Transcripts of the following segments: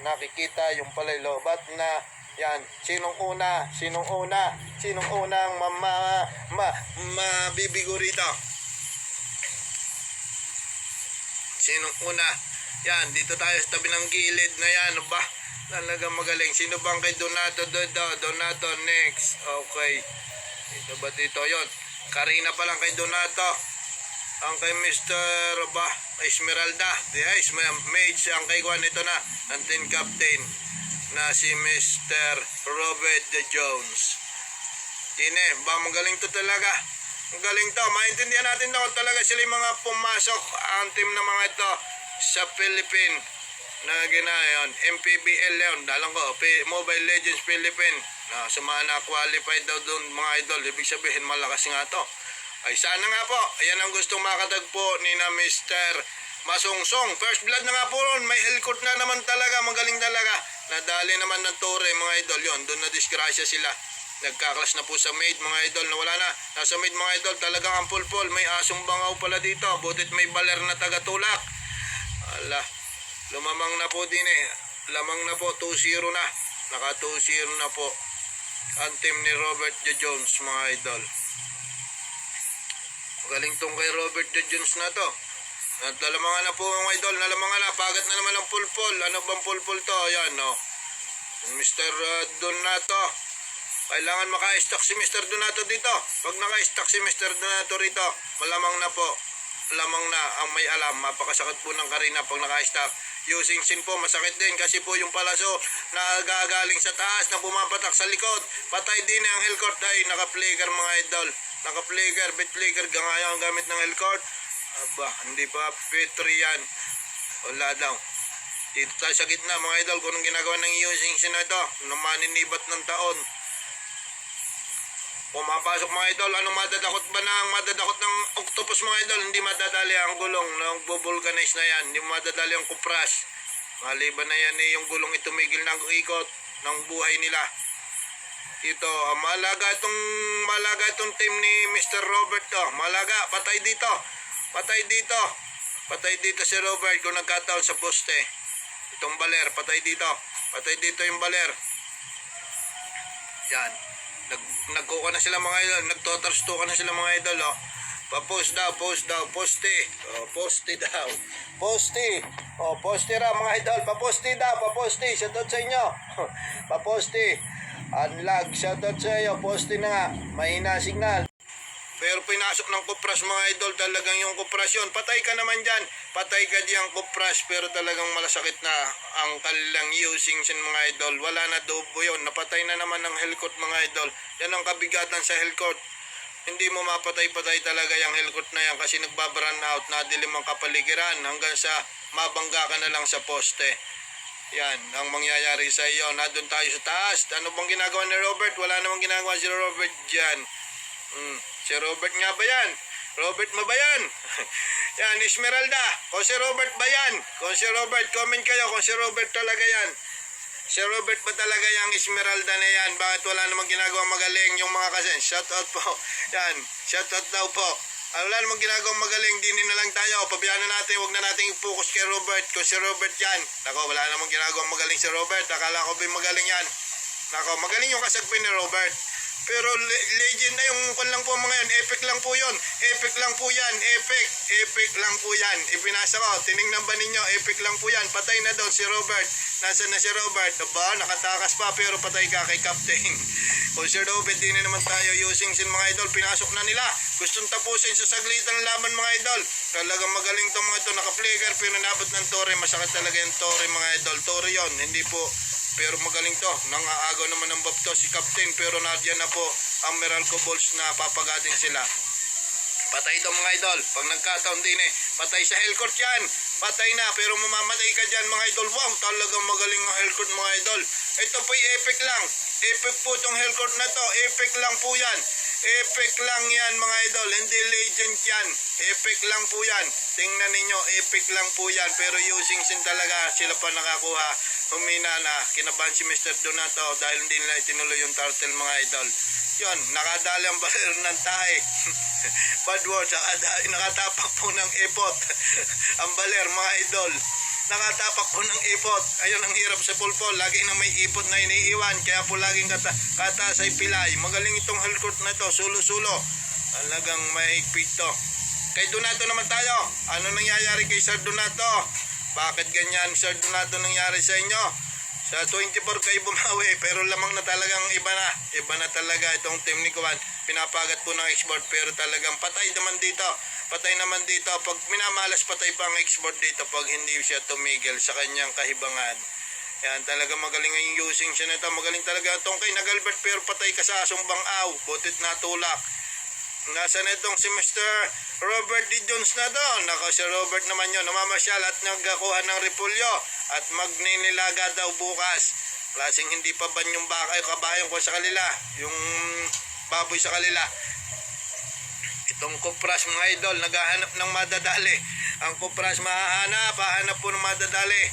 nakikita yung palay lobat na yan. Sinong unang mabibigo rito? Sinong una? Yan, dito tayo sa tabi ng gilid na yan. Ba? Talagang magaling. Sino bang kay Donato? Donato next. Okay. Dito ba dito? Yon. Karina pa lang kay Donato. Ang kay Mr. Esmeralda. Yes, mage. Ang kay Juan ito na. Ang team captain na si Mr. Robert De Jones. Dine, ba magaling to talaga. Magaling to. Maintindihan natin daw talaga sila yung mga pumasok ang team ng mga ito sa Philippines na ginayon. MPBL yun. Dalang ko, Mobile Legends Philippines. Sa mga na-qualified daw doon mga idol. Ibig sabihin malakas nga to. Ay sana nga po. Ayan ang gustong makatagpo ni na Mr. Masungsong. First blood na nga po ron. May hellcourt na naman talaga. Magaling talaga. Nadali naman ng tore mga idol. Yun, doon na disgrasya sila. Nagkaklas na po sa maid mga idol. Nawala na. Nasa maid mga idol. Talagang ang pulpul. May asong bangaw pala dito. Butit may baler na tagatulak. Ala. Lumamang na po din eh. Lamang na po. 2-0 na. Naka 2-0 na po. Ang team ni Robert De Jones mga idol. Magaling tong kay Robert De Jones na to. Nalamangan na po mga idol. Nalamangan na. Pagat na naman ang pulpul. Ano bang pulpul to? Ayan no. Mr. Donato. Kailangan maka-stock si Mr. Donato dito. Pag naka-stock si Mr. Donato rito, malamang na po. Lamang na ang may alam. Mapakasakit po ng Karina pag naka-stock. Using sin po, masakit din kasi po yung palaso na gagaling sa taas na bumapatak sa likod. Patay din ang hellcourt. Ay, naka-flicker mga idol. Naka-flicker, bit-flicker. Gangayon ang gamit ng hellcourt. Aba, hindi pa petri yan. Wala daw. Dito tayo sa gitna mga idol. Kung anong ginagawa ng using sin na ito. Nung maninibat ng taon. Pumapasok mga idol, anong madadakot ba madadakot ng octopus mga idol? Hindi madadali ang gulong ng bubulkanize na yan. Hindi madadali ang kupras. Maliban na yan yung gulong itumigil ng ikot ng buhay nila. Ito, malaga itong team ni Mr. Robert to. Malaga, patay dito. Patay dito. Patay dito si Robert kung nagkataon sa poste. Itong baler, patay dito. Patay dito yung baler. Yan. Nagkuha na sila mga idol, nagtotarstukan na sila mga idol, oh. Pa-post daw, poste. Oh, poste daw. Poste. Oh, poste ra mga idol, pa-poste daw, pa-poste. Shoutout sa inyo. Pa-poste. Unlag, shoutout sa iyo, poste na nga. Mahina signal. Pero pinasok ng kupras mga idol, talagang yung kupras yun. Patay ka naman dyan. Patay ka diyang kupras, pero talagang malasakit na ang kanilang using sin mga idol. Wala na dobo yun. Napatay na naman ng hellcourt mga idol. Yan ang kabigatan sa hellcourt. Hindi mo mapatay-patay talaga yung hellcourt na yan kasi nagbabrun out na dilim ang kapaligiran hanggang sa mabangga ka na lang sa poste. Yan ang mangyayari sa iyo. Nandun tayo sa taas. Ano bang ginagawa ni Robert? Wala namang ginagawa si Robert dyan. Si Robert nga ba yan? Robert mo ba yan? Yan, Esmeralda. Kung si Robert ba yan? Kung si Robert, comment kayo kung si Robert talaga yan. Si Robert ba talaga yung Esmeralda na yan? Bakit wala namang ginagawa magaling yung mga kasen? Shoutout po. Yan, shoutout daw po. Wala namang ginagawang magaling, dinin na lang tayo. Pabayaan na natin, huwag na natin i-focus kay Robert. Kung si Robert yan. Nako, wala namang ginagawang magaling si Robert. Akala ko ba magaling yan? Nako, magaling yung kasagpin ni Robert. Pero legend na yung kung lang po mga yan. Epic lang po yun. Epic lang po yan. Epic lang po yan. Ipinasa ko. Tinignan ba ninyo? Epic lang po yan. Patay na doon si Robert. Nasaan na si Robert? Diba? Nakatakas pa pero patay ka kay Captain. Kung si Robert, di na naman tayo using sin mga idol. Pinasok na nila. Gustong tapusin sa saglitan ng laban mga idol. Talagang magaling itong mga ito. Naka-flicker pero nabot ng tore. Masakit talaga yung tore mga idol. Tore yon. Hindi po. Pero magaling to. Nangaagaw naman ng bab to si Captain. Pero nadyan na po ang Meralco Balls na papagating sila. Patay daw mga idol. Pag nagkataon din patay sa hellcourt yan. Patay na. Pero mamamatay ka dyan mga idol. Wow, talagang magaling ang hellcourt mga idol. Ito po yung epic lang. Epic po itong hellcourt na to. Epic lang po yan. Epic lang yan mga idol. Hindi legend yan. Epic lang po yan. Tingnan ninyo. Epic lang po yan. Pero using sin talaga sila pa nakakuha. Humina na. Kinabahan si Mr. Donato dahil hindi nila itinuloy yung turtle mga idol. Yun. Nakadali ang baler ng tae. Bad word. Nakatapak po ng epot. Ang baler mga idol. nakatapak po ng ipot. Ayun ang hirap sa pulpol. Lagi na may ipot na iniiwan. Kaya po laging kataas ay pilay. Magaling itong halkot na ito. Sulo-sulo. Talagang mahigpit to. Kay Donato naman tayo. Ano nangyayari kay Sir Donato? Bakit ganyan Sir Donato nangyari sa inyo? Sa 24 kayo bumawi pero lamang na talagang iba na. Iba na talaga itong team ni Kuwan. Pinapagat po ng export pero talagang patay naman dito. Patay naman dito. Pag minamalas patay pa ang export dito pag hindi siya tumigil sa kanyang kahibangan. Yan talaga magaling ang using siya nito. Magaling talaga itong kay Nagalbert pero patay ka sa asong bangaw. Butit na tulak. Nasa na itong si Mr. Robert D. Jones na to. Naka si Robert naman yun. Namamasyal at nagkakuha ng repulyo. At magninilaga daw bukas. Klaseng hindi pa ban yung baka yung kabayan ko sa kanila. Yung baboy sa kanila. Itong kupras mga idol. Naghahanap ng madadali. Ang kupras hahanap po ng madadali.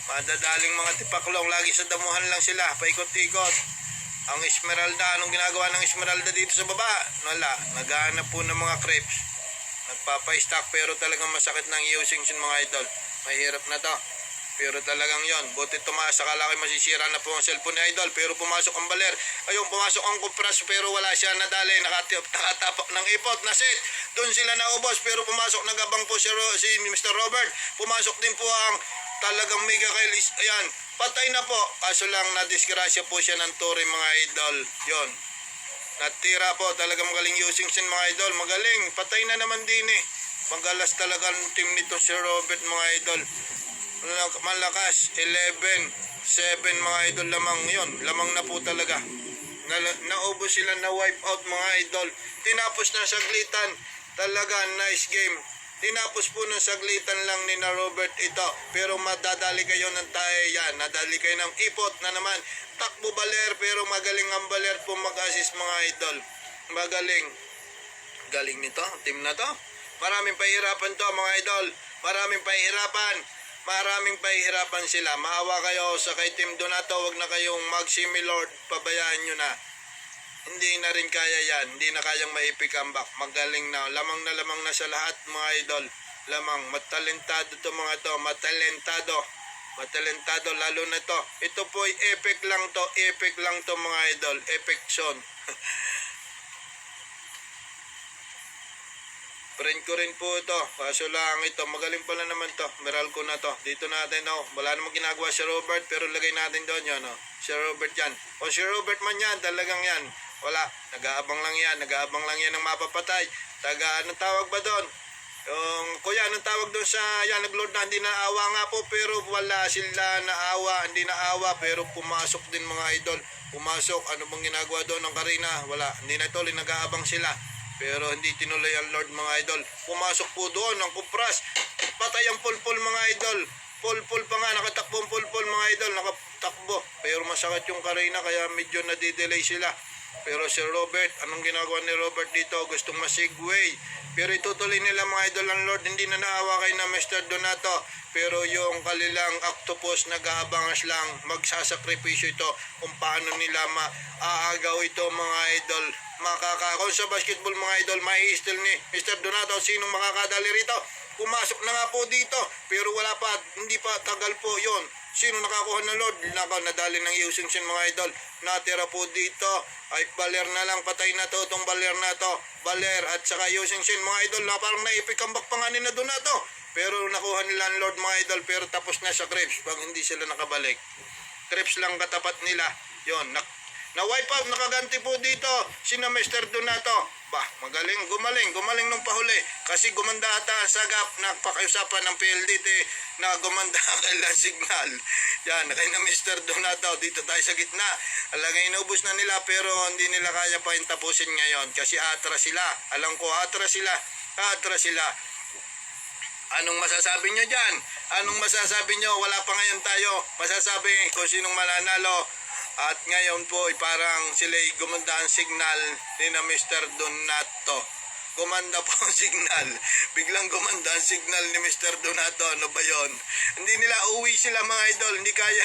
Madadaling mga tipaklong. Lagi sa damuhan lang sila. Paikot-ikot. Ang Esmeralda, anong ginagawa ng Esmeralda dito sa baba? Wala, naghahanap po ng mga crepes. Nagpapa-stock pero talagang masakit ng using mga idol. Mahirap na to. Pero talagang yon, buti tumaas, akala ko masisira na po ang cellphone ni idol. Pero pumasok ang baler. Ayun, pumasok ang kupras pero wala siya nadali. Nakatapak ng ipot na set. Doon sila naubos pero pumasok nagabang po si Mr. Robert. Pumasok din po ang talagang mega kailis. Ayan, patay na po. Kaso lang nadisgrasya po siya ng Torre mga idol. Yon. Natira po. Talagang magaling using sin mga idol. Magaling. Patay na naman din eh. Magalas talaga ang team nito si Robert mga idol. Malakas. 11-7 mga idol lamang yon. Lamang na po talaga. Naubos sila na wipe out mga idol. Tinapos na saglitan. Talaga nice game. Tinapos po ng saglitan lang ni na Robert ito. Pero madadali kayo ng tayo yan. Nadali kayo ng ipot na naman. Takbo baler pero magaling ang baler po mag-assist mga idol. Magaling. Galing nito. Team na to. Maraming pahirapan to mga idol. Maraming pahirapan. Maraming pahirapan sila. Maawa kayo sa kay Team Donato. Huwag na kayong mag-similord. Pabayaan nyo na. Hindi na rin kaya yan. Hindi na kayang maipikambak. Magaling na. Lamang na sa lahat mga idol. Lamang. Matalentado to mga to. Matalentado. Matalentado. Lalo na to. Ito po ay epic lang to. Epic lang to mga idol. Epic son. Friend ko rin po ito. Kaso lang ito. Magaling pala naman to. Meral ko na to. Dito natin. Oh. Wala namang ginagawa si Robert. Pero lagay natin doon yun. Oh. Si Robert yan. O si Robert man yan. Talagang yan. Wala. Nag-aabang lang yan. Nag-aabang lang yan ng mapapatay. Anong tawag ba doon? Yung, kuya, anong tawag doon sa, yan, nag-load na, hindi naawa nga po, pero wala sila naawa, hindi naawa, pero pumasok din mga idol. Pumasok, ano bang ginagawa doon ng Karina? Wala. Hindi na ito, nag-aabang sila. Pero hindi tinuloy ang Lord mga idol. Pumasok po doon ang kupras. Patay ang pulpul mga idol. Pulpul pa nga, nakatakbo ang pulpul mga idol. Nakatakbo. Pero masakit yung Karina kaya medyo nadidelay sila. Pero si Robert, anong ginagawa ni Robert dito? Gustong masigway. Pero itutuloy nila mga idol ang Lord. Hindi na naawa kay na Mr. Donato. Pero yung kalilang octopus nag-aabangas lang. Magsasakripisyo ito kung paano nila maaagaw ito mga idol. Kung sa basketball mga idol, mai-steal ni Mr. Donato. Sinong makakadali rito? Pumasok na nga po dito. Pero wala pa, hindi pa tagal po yon. Sino nakakuha ng Lord? Nadali ng using sin mga idol. Natira po dito. Ay baler na lang. Patay na to itong baler na to. Baler at saka using sin mga idol. Na parang naipikambak pa nga ni na Donato. Pero nakuha nila ang Lord mga idol. Pero tapos na sa Crips pag hindi sila nakabalik. Crips lang katapat nila. Yon. Na-wipe out. Nakaganti po dito. Sina Mr. Donato. Bah, gumaling nung pahuli. Kasi gumanda ata ang sagap, nagpakiusapan ng PLDT na gumanda kailang signal. Yan, kay na Mr. Donato, dito tayo sa gitna. Alagay inubos na nila pero hindi nila kaya pa yung tapusin ngayon kasi atras sila. Alam ko, atras sila. Anong masasabi nyo dyan? Anong masasabi nyo? Wala pa ngayon tayo. Masasabi kung sinong mananalo. At ngayon po parang sila'y gumanda ang signal ni na Mr. Donato. Gumanda po ang signal. Biglang gumanda ang signal ni Mr. Donato. Ano ba yon? Hindi nila uwi sila mga idol. Hindi kaya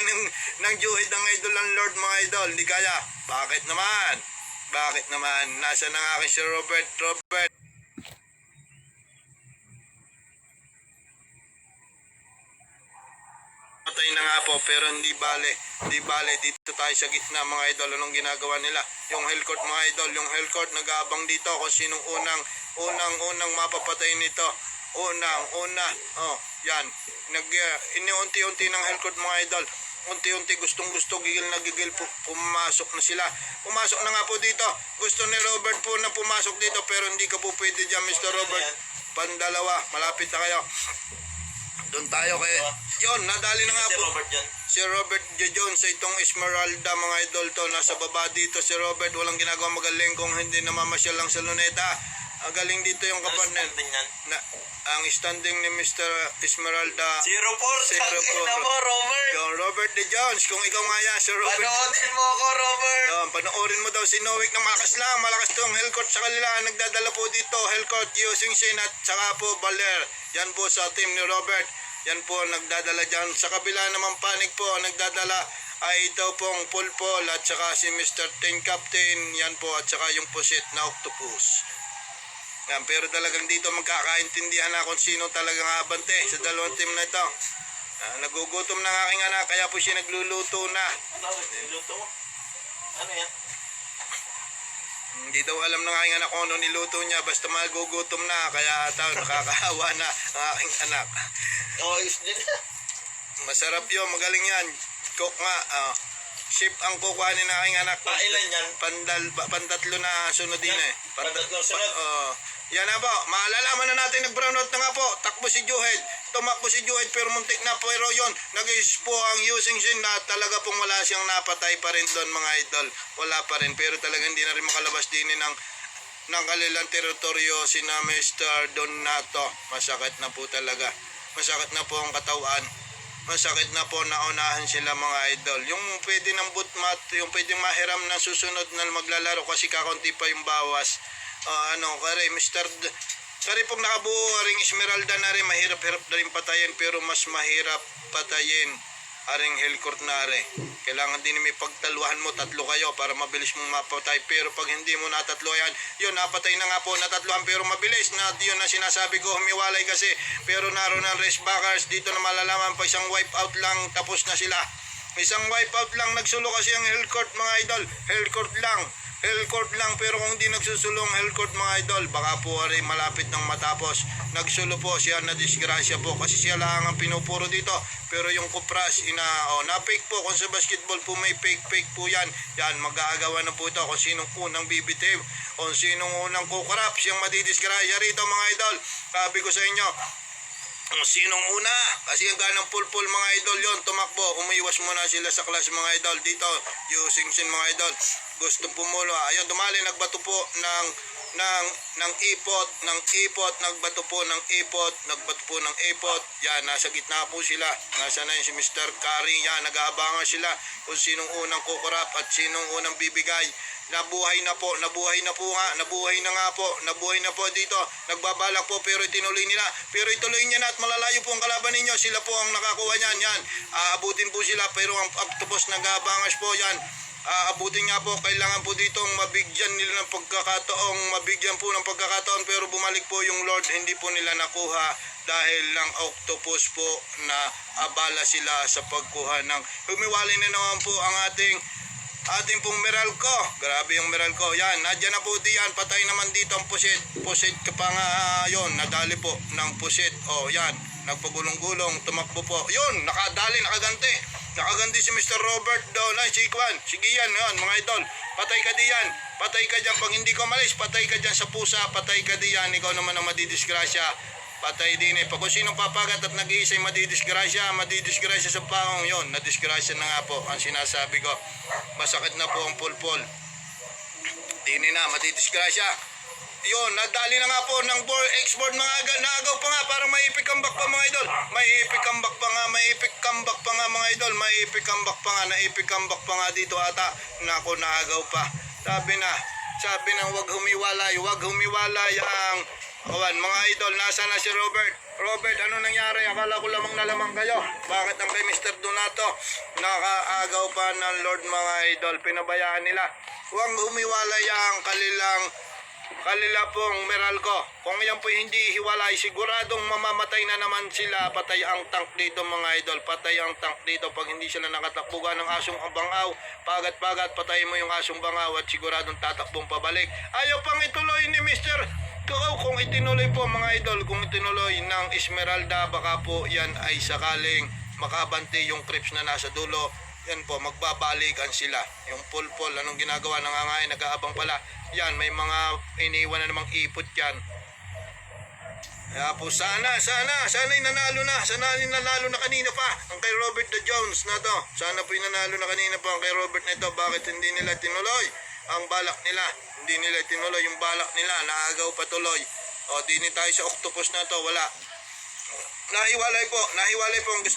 ng juhid ng idol ng Lord mga idol. Hindi kaya. Bakit naman? Nasa na nga akin si Robert. Patay na nga po, pero hindi bale. Hindi bale, dito tayo sa gitna mga idol. Anong ginagawa nila? Yung Hellcourt mga idol, yung Hellcourt nag-aabang dito kung sinong unang mapapatay nito. Una. Oh, yan. Iniunti-unti ng Hellcourt mga idol. Unti-unti gustong-gusto, gigil na gigil po, pumasok na sila. Pumasok na nga po dito. Gusto ni Robert po na pumasok dito, pero hindi ka po pwede dyan, Mr. Robert. Pandalawa, malapit na kayo. Doon tayo kay... Yun, nadali na nga po. Si Robert J. Jones sa itong Esmeralda mga idol to. Nasa baba dito si Robert. Walang ginagawa magaling kung hindi namamasyal lang sa luneta. Galing dito yung kapatid. Ang standing ni Mr. Esmeralda. 0-4. Mo, Robert. Yung Robert D. Jones. Kung ikaw nga yan, si Robert. Panoorin mo ako, Robert. Panoorin mo daw si Nowick ng malakas lang. Malakas to ang Hellcourt sa kanila. Nagdadala po dito. Hellcourt, using Sin at saka po Baler. Yan po sa team ni Robert. Yan po nagdadala dyan. Sa kabila naman Panic po nagdadala ay ito pong Pulpol at saka si Mr. Team Captain. Yan po at saka yung pusit na Octopus. Yan, pero talagang dito magkakaintindihan na kung sino talagang abante sa dalawang team na ito. Nagugutom ng aking anak kaya po siya nagluluto na. Niluto mo? Ano yan? Hindi daw alam ng aking anak kung ano niluto niya. Basta magugutom na. Kaya nakakaawa na ang aking anak. Is din. Masarap yun. Magaling yan. Cook nga. Chef ang kukuhanin ng aking anak. Pailan yan? Pantatlo na sunod din eh. Pantatlo sunod? Yan na po. Maalalaman na natin nag-brown out na nga po. Takbo si Juhed. Tumakbo si Juhed pero muntik na pero yun. Nag-is po ang using Sin na talaga pong wala siyang napatay pa rin doon mga idol. Wala pa rin pero talagang hindi na rin makalabas din ng kanilang teritoryo si na Mr. Donato. Masakit na po talaga. Masakit na po ang katawan. Masakit na po naunahan sila mga idol. Yung pwede ng bootmat, yung pwedeng mahiram ng susunod na maglalaro kasi kakunti pa yung bawas. Kare, kare pong nakabuo aring Esmeralda na rin, mahirap-hirap na rin patayin pero mas mahirap patayin aring Hellcourt na rin. Kailangan din may pagtaluhan mo, tatlo kayo para mabilis mong mapatay. Pero pag hindi mo natatlo yan, yun, napatay na nga po, natatluhan pero mabilis. Na yun na sinasabi ko, humiwalay kasi. Pero naroon ang race backers, dito na malalaman pa isang wipeout lang, tapos na sila. Isang wipeout lang, nagsulo kasi ang Hellcourt mga idol. Hellcourt lang, pero kung hindi nagsusulong Hellcourt mga idol, baka po rin malapit ng matapos. Nagsulo po siya na disgrasya po kasi siya lang ang pinupuro dito. Pero yung Kupras, na-fake po. Kung sa basketball po may fake po yan. Yan, mag-aagawan na po ito kung sinong unang bibitiw. Kung sinong unang kukurap, siyang madidisgrasya rito mga idol. Sabi ko sa inyo, sinong una? Kasi ang ganang pulpul mga idol yon, tumakbo, umiwas muna sila sa class mga idol. Dito, using Sin mga idol, gustong pumulo. Ayun, dumali, nagbato po ng ipot, nagbato po ng ipot. Yan, nasa gitna po sila. Nasa na yun si Mr. Curry. Yan, nag-aabangan sila kung sinong unang kukurap at sinong unang bibigay. Nabuhay na po nga, nabuhay na po dito. Nagbabalak po pero itinuloy nila. Pero ituloy niya na at malalayo po ang kalaban ninyo. Sila po ang nakakuha niyan. Yan, aabutin po sila pero ang octopus nag-aabangas po yan. Abutin nga po, kailangan po dito mabigyan nila ng pagkakataon, pero bumalik po yung Lord, hindi po nila nakuha dahil lang octopus po na abala sila sa pagkuha ng humiwalay na naman po ang ating pong Meralco. Grabe yung Meralco. Yan, nadyan na po diyan. Patay naman dito ang pusit. Pusit ka pa nga yun. Nadali po ng pusit. Yan. Nagpagulong-gulong. Tumakbo po. Yun, nakadali, nakaganti. Nakaganti si Mr. Robert daw. Si Kwan. Sige yan, mga idol. Patay ka diyan. Patay ka dyan. Pag hindi ka malis, patay ka dyan sa pusa. Patay ka diyan. Ikaw naman ang madidisgrasya. Patay din eh. Pag kung sinong papagat at nag-iisay madidisgrasya sa paong yon, nadisgrasya na nga po ang sinasabi ko. Masakit na po ang pulpol. Dini na, madidisgrasya. Yun, nadali na nga po ng export naagaw pa nga, parang may epic comeback pa mga idol. May epic comeback pa nga dito ata. Nako, naagaw pa. Sabi na wag humiwalay ang kawan. Mga idol, nasa na si Robert? Robert, ano nangyari? Akala ko lamang kayo. Bakit ang kay Mr. Donato nakaagaw pa ng Lord mga idol? Pinabayaan nila. Huwag humiwalay ang Kalila pong Meralco. Kung yan po hindi hiwalay, siguradong mamamatay na naman sila. Patay ang tank dito mga idol. Patay ang tank dito pag hindi sila nakatakbugan ng asong bangaw. Pagat-pagat, patay mo yung asong bangaw at siguradong tatakbong pabalik. Ayaw pang ituloy ni Mr. Kung itinuloy po mga idol, kung itinuloy ng Esmeralda, baka po yan ay sakaling makabante yung creeps na nasa dulo. Yan po, magbabalikan sila. Yung pulpol, anong ginagawa? Nangangain, nag-aabang pala. Yan, may mga iniwan na namang ipot yan. Kaya po, sana'y nanalo na. Sana'y nanalo na kanina pa. Ang kay Robert De Jones na to. Sana po yung nanalo na kanina pa ang kay Robert na ito. Bakit hindi nila tinuloy ang balak nila? Hindi nila tinuloy yung balak nila. Naagaw patuloy. O, di ni tayo sa octopus na to. Wala. Nahiwalay po ang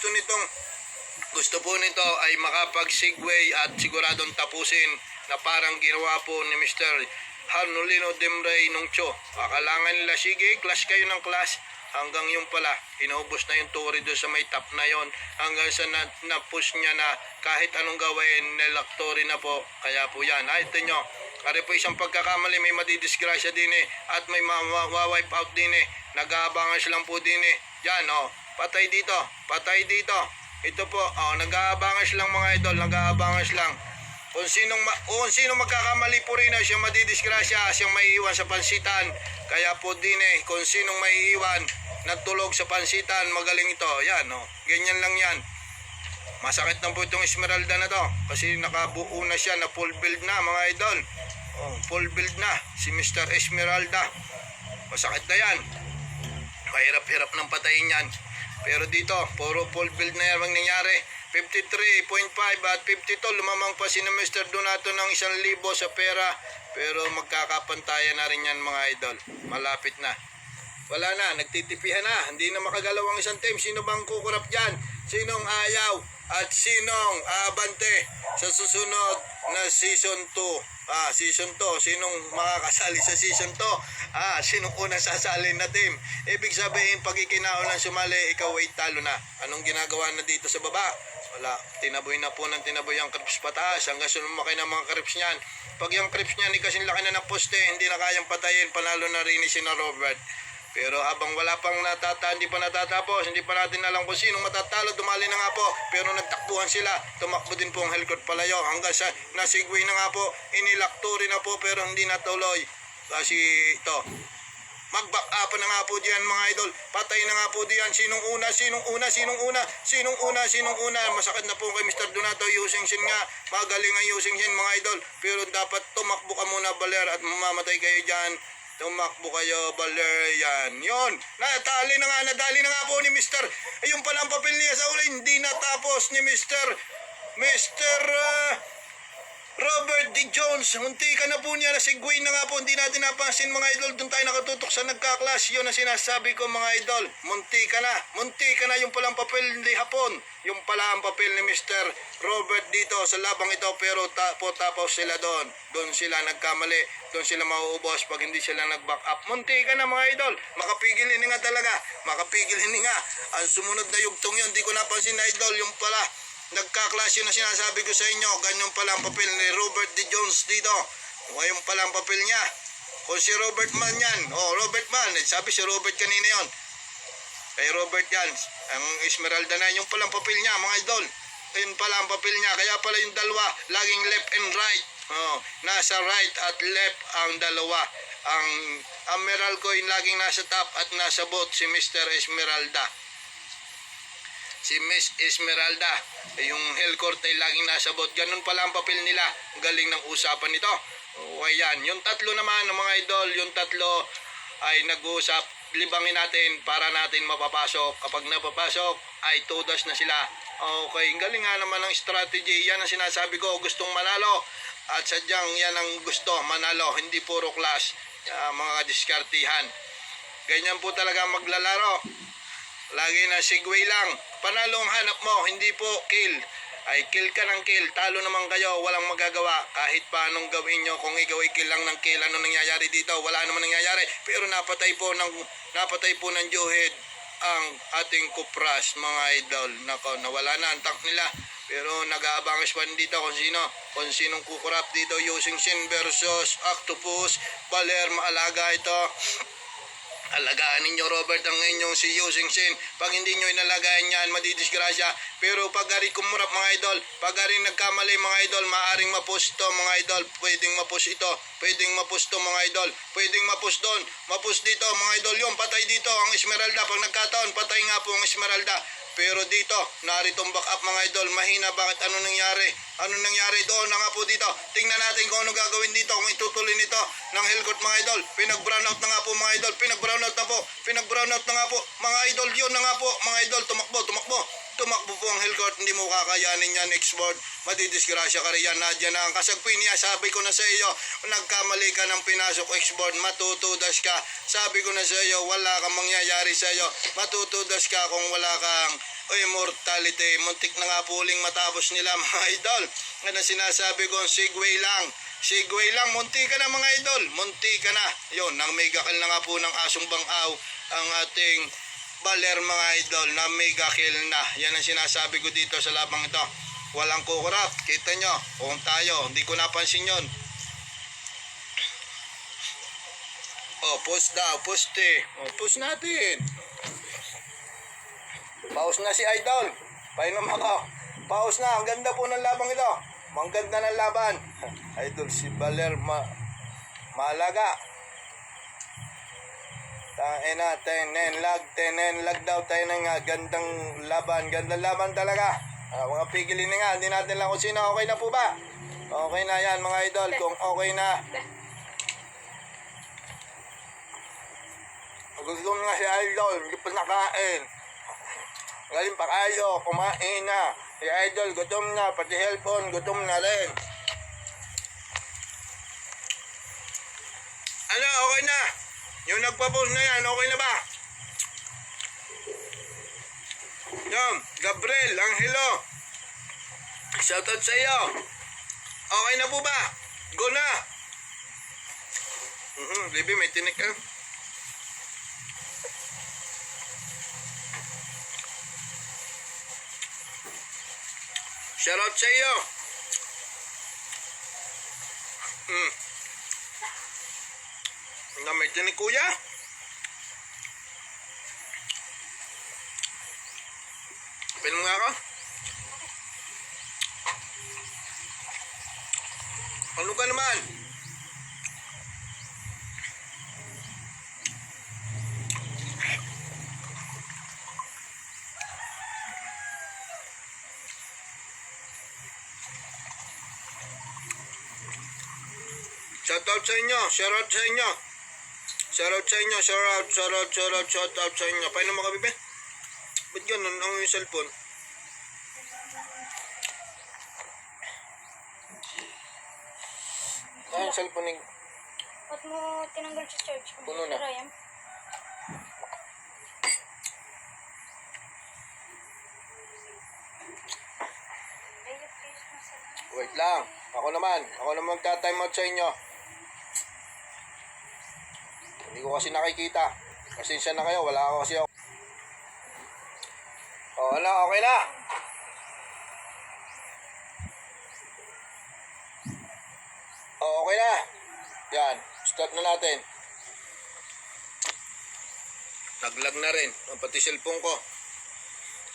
gusto po nito ay makapag-segue at siguradong tapusin na parang ginawa po ni Mr. Harnolino Demray nung Cho. Akalangan nila, sige, clash kayo ng clash. Hanggang yung pala, inaubos na yung Tory doon sa may top na yon. Hanggang sa na-push niya na kahit anong gawin, nelaktory na po. Kaya po yan. Ito nyo, kaya po isang pagkakamali, may madidisgrasya din eh. At may ma-wipe out din eh. Nag-aabangan silang po din eh. Yan patay dito. Ito po, nag-aabangan silang mga idol, nag-aabangan silang. Kung sinong magkakamali po rin siyang madidisgrasya, siyang maiiwan sa pansitan. Kaya po din kung sinong maiiwan, nagtulog sa pansitan, magaling ito. Yan, ganyan lang yan. Masakit na po itong Esmeralda na to. Kasi nakabuo na siya, na full build na mga idol. Full build na, si Mr. Esmeralda. Masakit na yan. Mahirap-hirap ng patayin yan. Pero dito, puro full build na yan ang nangyari. 53.5 at 52, lumamang pa si Mr. Donato ng 1,000 sa pera. Pero magkakapantayan na rin yan mga idol. Malapit na. Wala na, nagtitipihan na. Hindi na makagalaw ang isang team. Sino bang kukurap dyan? Sinong ayaw? At sinong abante sa susunod na season 2? Season 2. Sinong makakasali sa season 2? Sinong unang sasali na team? Ibig sabihin, pag ikinaon ng sumali, ikaw ay talo na. Anong ginagawa na dito sa baba? Wala. Tinaboy na po ng tinaboy ang creeps pataas. Hanggang sumaki ng mga creeps niyan. Pag yung creeps niyan, kasing laki na ng poste, hindi na kayang patayin. Panalo na rin si na Robert. Pero habang wala pang hindi pa natatapos, hindi pa natin alam kung sinong matatalo, dumali na nga po. Pero nagtakbuhan sila, tumakbo din po ang helicopter palayo. Hanggang sa nasigway na nga po, inilaktori na po pero hindi natuloy. Kasi ito, mag-back up na nga po diyan mga idol. Patay na nga po diyan. Sinong una? Masakit na po kay Mr. Donato. Using sin nga. Magaling ang using sin mga idol. Pero dapat tumakbo ka muna, Baler, at mamamatay kayo diyan. Tumakbo kayo, Baler, yan. Yun. Nadali na nga po ni Mr. Yung palang papel niya sa uli, hindi natapos ni Mr. Robert D. Jones. Munti ka na po niya, nasigway na nga po. Hindi natin napansin mga idol. Doon tayo nakatutok sa nagka-clash. Yun ang sinasabi ko mga idol. Munti ka na yung palang papel ni Hapon. Yung pala ang papel ni Mr. Robert dito sa labang ito. Pero tapos sila doon. Doon sila nagkamali. Doon sila mauubos pag hindi sila nag-back up. Munti ka na mga idol. Makapigil hininga talaga. Ang sumunod na yugtong yun. Hindi ko napansin na idol. Yung pala nagka-clash yun na sinasabi ko sa inyo. Ganyan pala ang papel ni Robert D. Jones dito. Ngayon pala ang papel niya. Kung si Robert man yan. Robert man. Sabi si Robert kanina yon. Kay Robert yan. Ang Esmeralda na yung palang papel niya mga idol. Yun pala ang papel niya. Kaya pala yung dalawa laging left and right. Nasa right at left ang dalawa. Ang Meralco yung laging nasa top at nasa bot si Mr. Esmeralda. Si Miss Esmeralda, yung Hellcourt ay laging nasa bot. Ganun pala ang papel nila. Galing ng usapan nito. Ayan, yung tatlo naman ng mga idol, yung tatlo ay nag-uusap. Libangin natin para natin mapapasok. Kapag napapasok, ay todas na sila. Okay, galing nga naman ang strategy. Yan ang sinasabi ko, gustong manalo. At sadyang yan ang gusto, manalo. Hindi puro clash, mga diskartihan. Ganyan po talaga maglalaro. Lagi na segue lang. Panalo ang hanap mo, hindi po kill. Ay kill ka ng kill, talo naman kayo, walang magagawa. Kahit pa anong gawin nyo, kung ikaw ay kill lang ng kill, ano nangyayari dito? Wala naman nangyayari. Pero napatay po ng Johed ang ating Kupras, mga idol. Nako, nawala na ang tank nila. Pero nag-aabang Swan dito kung sinong kukurap dito using Shin versus Octopus. Baler, maalaga ito. Alagaan ninyo Robert ang inyong si Yusing Shin. Pag hindi nyo inalagaan yan, madidisgrasya. Pero pag ari kumurap mga idol, pag ari nagkamali mga idol, maaring mapus to mga idol. Pwedeng mapus ito, pwedeng mapus to mga idol. Pwedeng mapus doon, mapus dito mga idol. Yung patay dito ang Esmeralda. Pag nagkataon, patay nga po ang Esmeralda. Pero dito, naritong back up mga idol. Mahina, bakit ano nangyari? Ano nangyari doon na nga po dito? Tingnan natin kung ano gagawin dito. Kung itutuloy nito ng Hellcourt mga idol. Pinag-brown out na nga po mga idol. Pinag-brown out na po. Pinag-brown out na nga po. Mga idol, yun na nga po. Mga idol, tumakbo, tumakbo. Tumakbo po ang Hellcourt. Hindi mo kakayanin yan, export. Madidisgrasya ka rin yan. Nadya na ang kasagpin niya. Sabi ko na sa iyo, nagkamali ka ng pinasok export. Matutudas ka. Sabi ko na sa iyo, wala kang mangyayari sa iyo. Matutudas ka kung wala kang immortality. Muntik na nga puling matapos nila mga idol. Ano sinasabi ko, segue lang. Segue lang, munti ka na mga idol. Munti ka na. Yun, nang mega kill na nga po ng asong bangaw ang ating Baler mga idol na mega kill na. Yan ang sinasabi ko dito sa labang ito. Walang kukurap. Kita nyo, kung tayo, hindi ko napansin yun. Oh, post daw, poste. Oh, post natin. Pause na si Idol. Painom ako. Pause na. Ang ganda po ng labang ito. Ang ganda ng laban. Idol si Baler maalaga. Tangina, tenen lag daw tayo ng gandang laban. Gandang laban talaga. Mga pigilin na nga. Hindi natin lang kung sino. Okay na po ba? Okay na yan mga idol. Kung okay na. Gusto nga si Idol. Hindi pa nakain. Galing pa kayo, kumain na. Si Idol, gutom na. Pati cellphone, gutom na rin. Ano, okay na? Yung nagpa-post na yan, okay na ba? Yung, Gabriel, Angelo. Shoutout sa iyo. Okay na po ba? Go na. Libby, may tinik ka. Shoutout sa iyo. Namit ni kuya. Pinom nga ako. Ano ka naman? Shoutout sa inyo, shoutout sa inyo. Shoutout sa inyo, shoutout sa inyo. Paano mo kami, Ben? Ba't ganun ang yung cellphone? Ano yung cellphone ni... Ba't mo tinanggal sa charge? Puno na. Ryan? Wait lang. Ako naman magta-time out sa inyo. Hindi ko kasi nakikita. Pasensya na kayo, wala ako kasi ako. Oh, ano, okay na. Oh, okay na. Yan, start na natin. Naglag na rin, pati cellphone ko.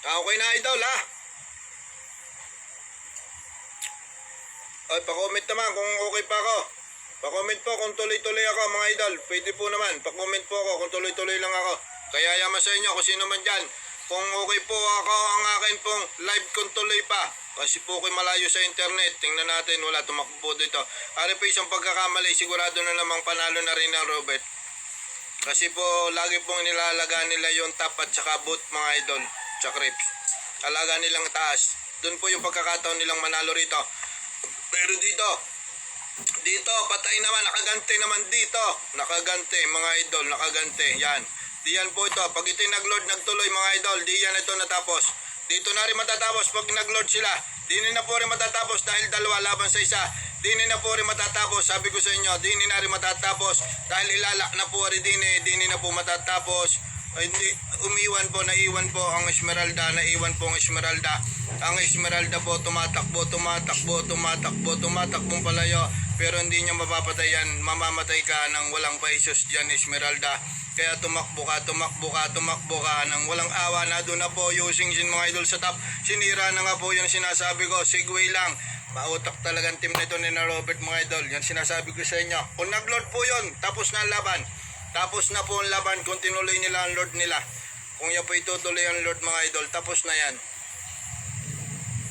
Okay na idol ha. Ay, pa-comment naman kung okay pa ako. Pa-comment po kung tuloy-tuloy ako mga idol. Pwede po naman, pa-comment po ako kung tuloy-tuloy lang ako. Kaya yaman sa inyo kung sino man dyan. Kung okay po ako ang akin pong live kung tuloy pa. Kasi po ako'y malayo sa internet. Tingnan natin, wala tumakbo po dito. Ari po isang pagkakamali, sigurado na namang panalo na rin ng Robert. Kasi po, lagi pong nilalaga nila yung top at saka boot mga idol. Tsaka rips. Alaga nilang taas. Doon po yung pagkakataon nilang manalo rito. Pero dito, patay naman, nakagante naman dito. Nakagante, mga idol, nakagante. Yan. Diyan po ito. Pag ito'y nag-load, nagtuloy, mga idol, diyan ito natapos. Dito na rin matatapos pag nag-load sila. Dini na po rin matatapos dahil dalawa laban sa isa. Dini na po rin matatapos. Sabi ko sa inyo, dini na rin matatapos dahil ilalak na po rin dini na po matatapos. Hindi, naiwan po ang Esmeralda, Ang Esmeralda po tumatakbong palayo, pero hindi niya mapapatay yan. Mamamatay ka ng walang paisos dyan, Esmeralda. Kaya tumakbo ka ng walang awa. Na doon na po using sin mga idol sa top. Sinira na nga po yung sinasabi ko, Segway lang. Mautak talagang team nito ni na Robert mga idol. Yan sinasabi ko sa inyo. Kung nag-load po yun, tapos na ang laban. Tapos na po ang laban kung tinuloy nila ang Lord nila. Kung yan po itutuloy ang Lord mga idol, tapos na yan.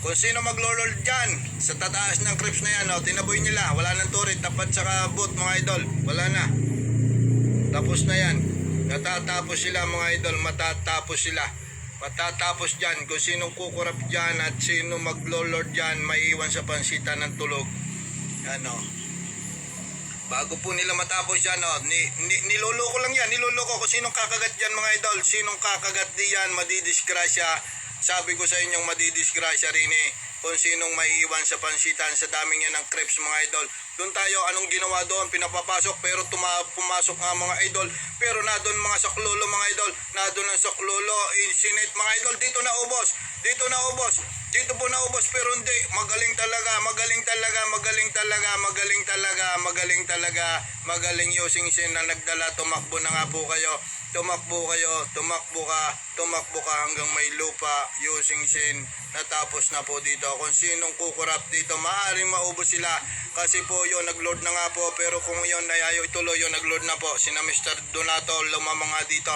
Kung sino mag-lord dyan, sa tataas ng creeps na yan, tinaboy nila, wala nang turret, tapat saka boot mga idol, wala na. Tapos na yan. Natatapos sila mga idol, matatapos sila. Matatapos dyan, kung sinong kukurap dyan at sino mag-lord dyan, maiiwan sa pansitan ng tulog. Ano, bago po nila matapos yan, niloloko lang yan, niloloko kung sinong kakagat dyan mga idol, sinong kakagat diyan, madidisgrasya. Sabi ko sa inyong madidisgrasya rin kung sinong maiiwan sa pansitan sa daming yan ng creeps mga idol. Doon tayo, anong ginawa doon? Pinapapasok pero pumasok nga mga idol. Pero na doon mga saklolo mga idol, na doon ang saklolo, insinit mga idol, dito na ubos. Dito po naubos pero hindi, magaling magaling using sin na nagdala, tumakbo na nga po kayo. Tumakbo ka hanggang may lupa using sin. Natapos na po dito. Kung sinong kukurap dito, maaaring maubos sila. Kasi po yun, nag-load na nga po. Pero kung yun, nayayo ituloy yun, nag-load na po. Sina Mr. Donato, lumama nga dito.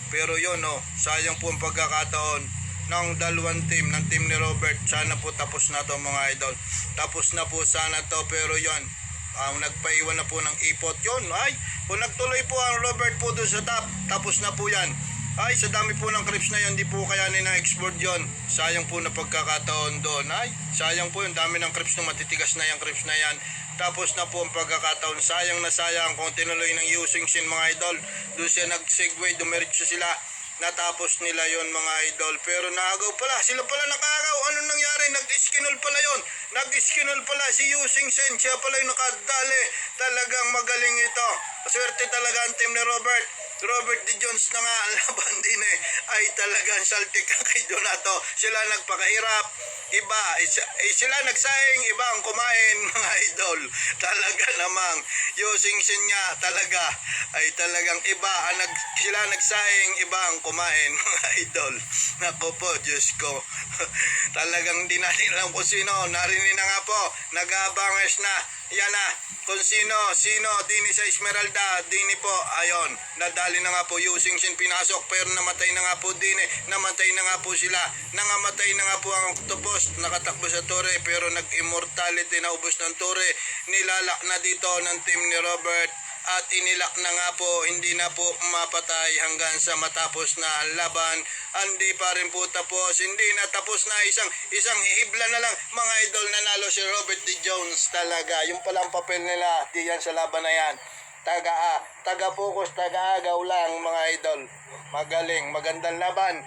Pero yun, sayang po ang pagkakataon ng dalawang team, ng team ni Robert. Sana po tapos na to mga idol. Tapos na po sana to, pero yun, nagpaiwan na po ng ipot yun. Ay, kung nagtuloy po ang Robert po doon sa top, tapos na po yan. Ay, sa dami po ng creeps na yun, di po kayanin na export yun. Sayang po na pagkakataon doon. Ay, sayang po yung dami ng creeps na matitigas na yung creeps na yan. Tapos na po ang pagkakataon. Sayang na sayang kung tinuloy ng using sin mga idol. Doon siya nag-segway, dumiretso sila. Natapos nila yon mga idol. Pero naagaw pala. Sila pala nakagaw. Ano nangyari? Nag-iskinol pala yon. Nag-iskinol pala si Using Sen. Siya pala yung nakadali. Talagang magaling ito. Swerte talaga ang team ni Robert. Robert D. Jones na nga ang laban din ay talagang saltik kay Donato. Sila nagpakahirap. Iba, sila nagsaing, iba ang kumain mga idol. Talaga namang using sin niya talaga ay talagang iba ang sila nagsaing, iba ang kumain mga idol. Nako po, Diyos ko. Talagang di natin alam kung sino. Narinig na nga po, nag-abangas na. Yan na, kung sino, dini sa Esmeralda, dini po, ayon, nadali na nga po using sin pinasok, pero namatay na nga po dini, namatay na nga po sila, nangamatay na nga po ang octopus, nakatakbo sa tore, pero nag-immortality, naubos ng tore, nilalak na dito ng team ni Robert, at inilak na nga po, hindi na po mapatay hanggang sa matapos na ang laban. Hindi pa rin po tapos, hindi na tapos na, isang hihibla na lang mga idol, nanalo si Robert D. Jones talaga. Yung palang papel nila diyan sa laban na yan, taga-focus, taga-agaw lang mga idol. Magaling, magandang laban.